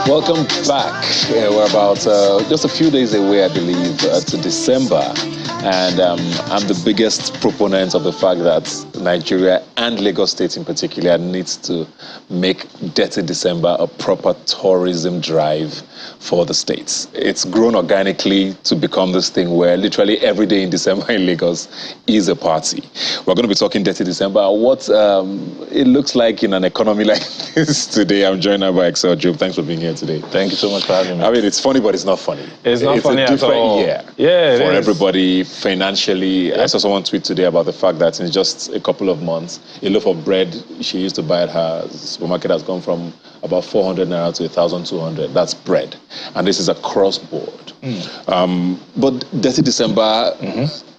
Welcome back. We're about just a few days away, I believe, to December. And I'm the biggest proponent of the fact that Nigeria and Lagos State in particular needs to make Detty December a proper tourism drive for the states. It's grown organically to become this thing where literally every day in December in Lagos is a party. We're going to be talking Detty December. What it looks like in an economy like this today. I'm joined now by Excel Job. Thanks for being here today. Thank you so much for having me. I mean, it's funny, but it's not funny. It's not funny a different at all. year for everybody financially. Yep. I saw someone tweet today about the fact that in just a couple of months, a loaf of bread she used to buy at her supermarket has gone from about 400 naira to 1,200. That's bread. And this is across board. But Detty December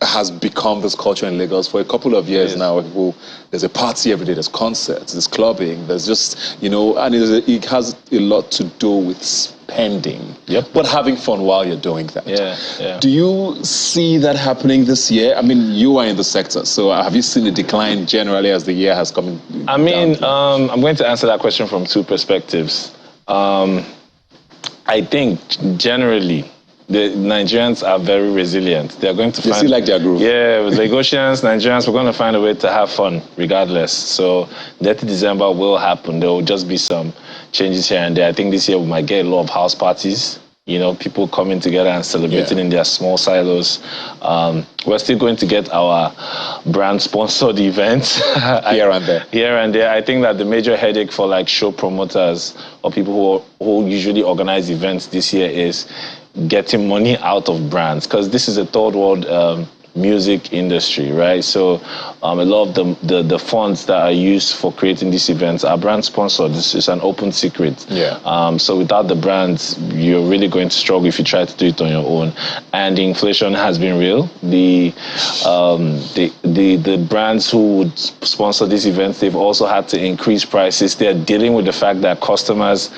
has become this culture in Lagos for a couple of years now. Where there's a party every day, there's concerts, there's clubbing, there's just, you know, and it has a lot to do with spending, but having fun while you're doing that. Do you see that happening this year? I mean, you are in the sector, so have you seen a decline generally as the year has come? I mean, I'm going to answer that question from two perspectives. I think generally, the Nigerians are very resilient. They're going to find... They still like their groove. Yeah, Lagosians, Nigerians, we're going to find a way to have fun regardless. So Detty December will happen. There will just be some changes here and there. I think this year we might get a lot of house parties. You know, people coming together and celebrating in their small silos. We're still going to get our brand-sponsored events here and there. Here and there. I think that the major headache for like show promoters or people who usually organize events this year is getting money out of brands, because this is a third world music industry, right? So a lot of the funds that are used for creating these events are brand sponsored. This is an open secret. So without the brands, you're really going to struggle if you try to do it on your own. And the inflation has been real. The brands who would sponsor these events, they've also had to increase prices. They're dealing with the fact that customers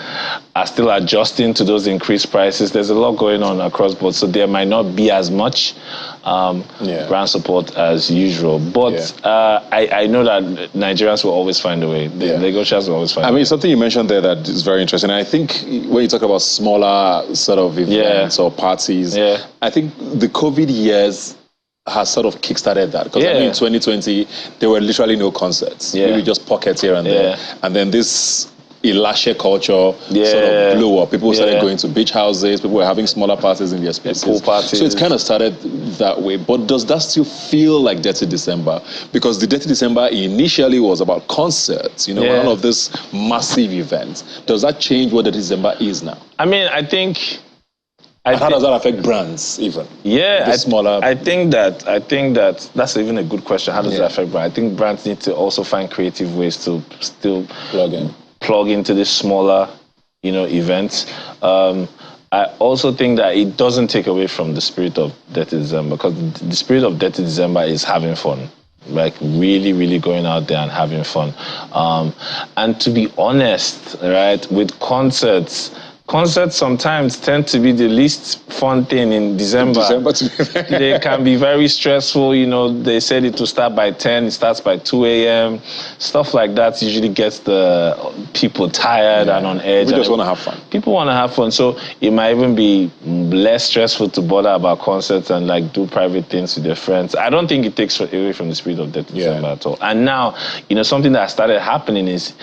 are still adjusting to those increased prices. There's a lot going on across board, so there might not be as much brand support as usual. But I know that Nigerians will always find a way. The Lagosians will always find a way. I mean, something you mentioned there that is very interesting. I think when you talk about smaller sort of events or parties, I think the COVID years has sort of kickstarted that. Because I mean, in 2020, there were literally no concerts. Maybe just pockets here and there. And then this Ilashe culture sort of blew up. People started going to beach houses. People were having smaller parties in their spaces. Pool parties. So it's kind of started that way. But does that still feel like Detty December? Because the Detty December initially was about concerts, you know, one of these massive events. Does that change what Detty December is now? I mean, I think... how does that affect brands even? Smaller... I think that that's even a good question. How does it affect brands? I think brands need to also find creative ways to still plug into this smaller, you know, events. I also think that it doesn't take away from the spirit of Detty December, because the spirit of Detty December is having fun, like really, really going out there and having fun. And to be honest, right, with concerts sometimes tend to be the least fun thing in December. They can be very stressful. You know, they said it will start by 10, it starts by 2 a.m. Stuff like that usually gets the people tired and on edge. We just want to have fun. People want to have fun. So it might even be less stressful to bother about concerts and like do private things with their friends. I don't think it takes away from the spirit of Detty December at all. And now, you know, something that started happening is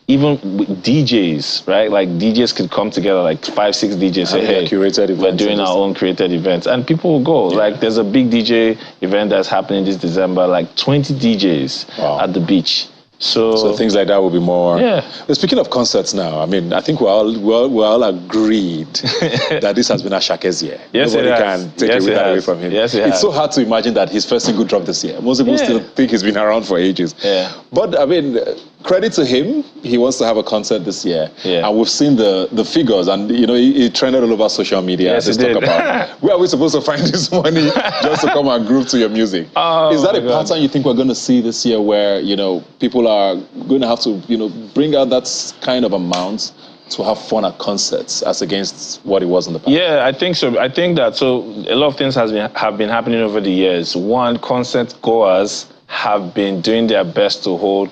even with DJs, right? Like DJs could come together, like 5, 6 DJs say, hey, we're doing our own curated events. And people will go. Like there's a big DJ event that's happening this December, like 20 DJs at the beach. So things like that will be more. But speaking of concerts now, I mean, I think we're all agreed that this has been Ashake's year. Nobody can take that away from him. It's so hard to imagine that his first single dropped this year. Most people still think he's been around for ages. But I mean, credit to him, he wants to have a concert this year. And we've seen the figures, and you know, he trended all over social media. They talk about, where are we supposed to find this money just to come and groove to your music? Is that a pattern you think we're going to see this year, where, you know, people are going to have to, you know, bring out that kind of amount to have fun at concerts as against what it was in the past? Yeah, I think so. I think that a lot of things have been happening over the years. One, concert goers have been doing their best to hold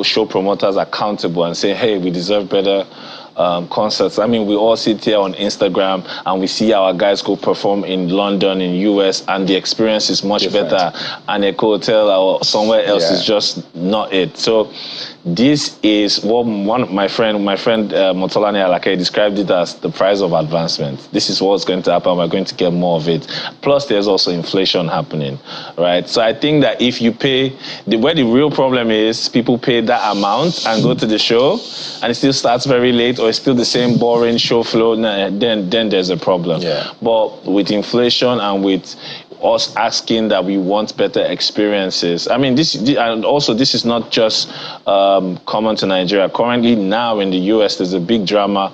show promoters accountable and say, hey, we deserve better concerts. I mean, we all sit here on Instagram and we see our guys go perform in London, in US, and the experience is much better. And a hotel or somewhere else is just not it. So this is what my friend Motolani Alake described it as the price of advancement. This is what's going to happen. We're going to get more of it. Plus, there's also inflation happening, right? So I think that if you pay, where the real problem is, people pay that amount and go to the show, and it still starts very late, or it's still the same boring show flow, then there's a problem. But with inflation and with us asking that we want better experiences. I mean, this is not just common to Nigeria. Currently now in the US, there's a big drama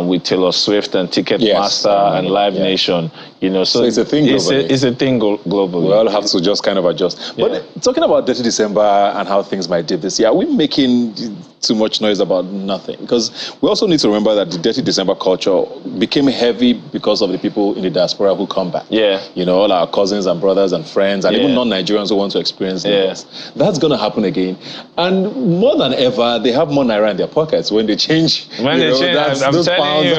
with Taylor Swift and Ticketmaster and Live Nation. You know, so it's a thing globally. It's a thing globally. We all have to just kind of adjust. But talking about Detty December and how things might dip this year, are we making too much noise about nothing? Because we also need to remember that the Detty December culture became heavy because of the people in the diaspora who come back. You know, all our cousins and brothers and friends and even non-Nigerians who want to experience this. That's going to happen again. And more than ever, they have more Naira in their pockets when they change. I'm telling you.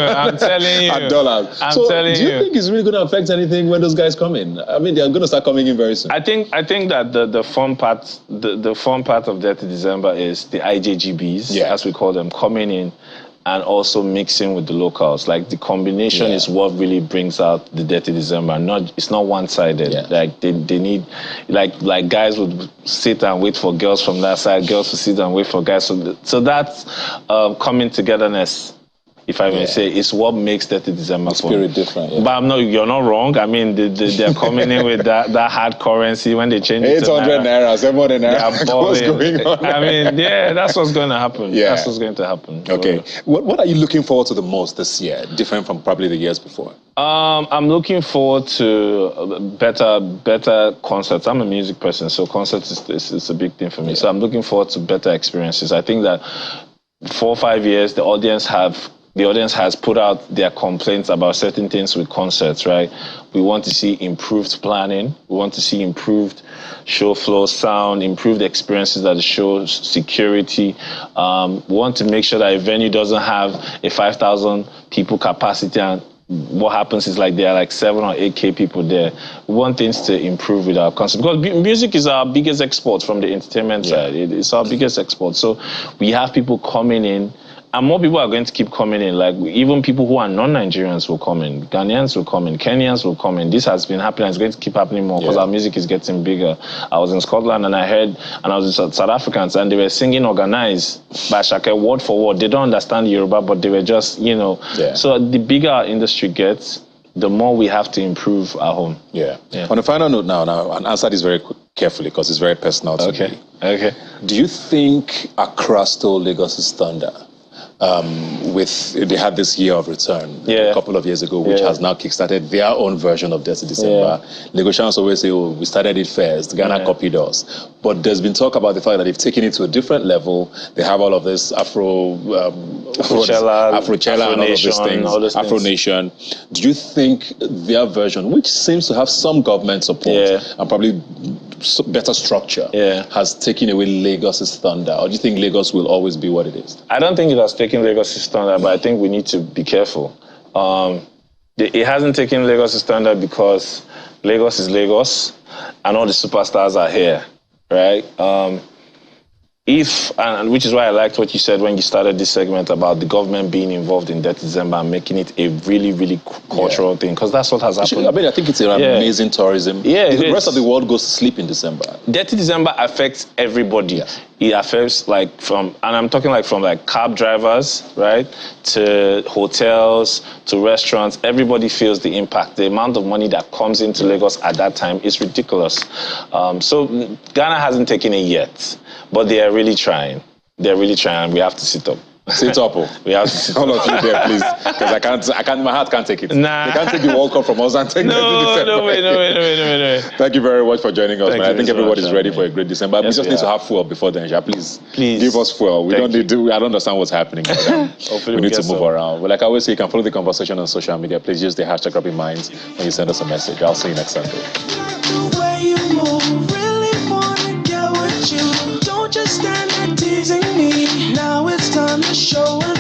And dollars. Do you think it's really going to affect anything when those guys come in? I mean, they're going to start coming in very soon. I think that the fun part, the fun part of Detty December is the IJGBs, as we call them, coming in and also mixing with the locals. Like the combination is what really brings out the Detty December. It's not one-sided. Like they need, like guys would sit and wait for girls from that side, girls would sit and wait for guys. So that's coming togetherness, if I may say, is what makes Detty December fun. Spirit different. But you're not wrong. I mean, they're coming in with that hard currency when they change it to 800 Naira, 700 Naira. What's going on? I mean, that's what's going to happen. That's what's going to happen. Okay. What are you looking forward to the most this year, different from probably the years before? I'm looking forward to better concerts. I'm a music person, so concerts is a big thing for me. So I'm looking forward to better experiences. I think that 4 or 5 years, the audience has put out their complaints about certain things with concerts, right? We want to see improved planning. We want to see improved show flow, sound, improved experiences at the shows, security. We want to make sure that a venue doesn't have a 5,000 people capacity, and what happens is like there are like 7 or 8K people there. We want things to improve with our concert, because music is our biggest export from the entertainment side. It's our biggest export. So we have people coming in, and more people are going to keep coming in. Like even people who are non-Nigerians will come in, Ghanaians will come in, Kenyans will come in. This has been happening. It's going to keep happening more because our music is getting bigger. I was in Scotland and I was with South Africans and they were singing Organize by Shake word for word. They don't understand Yoruba, but they were just, you know. So the bigger our industry gets, the more we have to improve our home. On a final note now, and answer this very carefully because it's very personal to me. Do you think Accra stole Lagos's thunder? They had this year of return a couple of years ago, which has now kickstarted their own version of Detty December. Lagosians always say, "Oh, we started it first. Ghana copied us." But there's been talk about the fact that they've taken it to a different level. They have all of this Afrochella and all of these things, Afro Nation. Do you think their version, which seems to have some government support and probably better structure, has taken away Lagos's thunder? Or do you think Lagos will always be what it is? I don't think it has taken Lagos's thunder, but I think we need to be careful. It hasn't taken Lagos's thunder because Lagos is Lagos and all the superstars are here, right? Which is why I liked what you said when you started this segment about the government being involved in Detty December and making it a really, really cultural thing, because that's what has happened. I think it's an amazing tourism. The rest of the world goes to sleep in December. Detty December affects everybody. It affects and I'm talking from cab drivers, right, to hotels, to restaurants. Everybody feels the impact. The amount of money that comes into Lagos at that time is ridiculous. So Ghana hasn't taken it yet. But they are really trying. They're really trying. We have to sit up. Sit up. We have to sit up. All of you there, please. Because I can't, my heart can't take it. Nah. They can't take the World Cup from us and take No, wait. Thank you very much for joining us, man. I think everybody's ready for a great December. We just need to have fuel before then, Please give us fuel. I don't understand what's happening. We need to move around. But like I always say, you can follow the conversation on social media. Please use the hashtag Rubbin Minds when you send us a message. I'll see you next Sunday. Don't just stand there teasing me. Now it's time to show and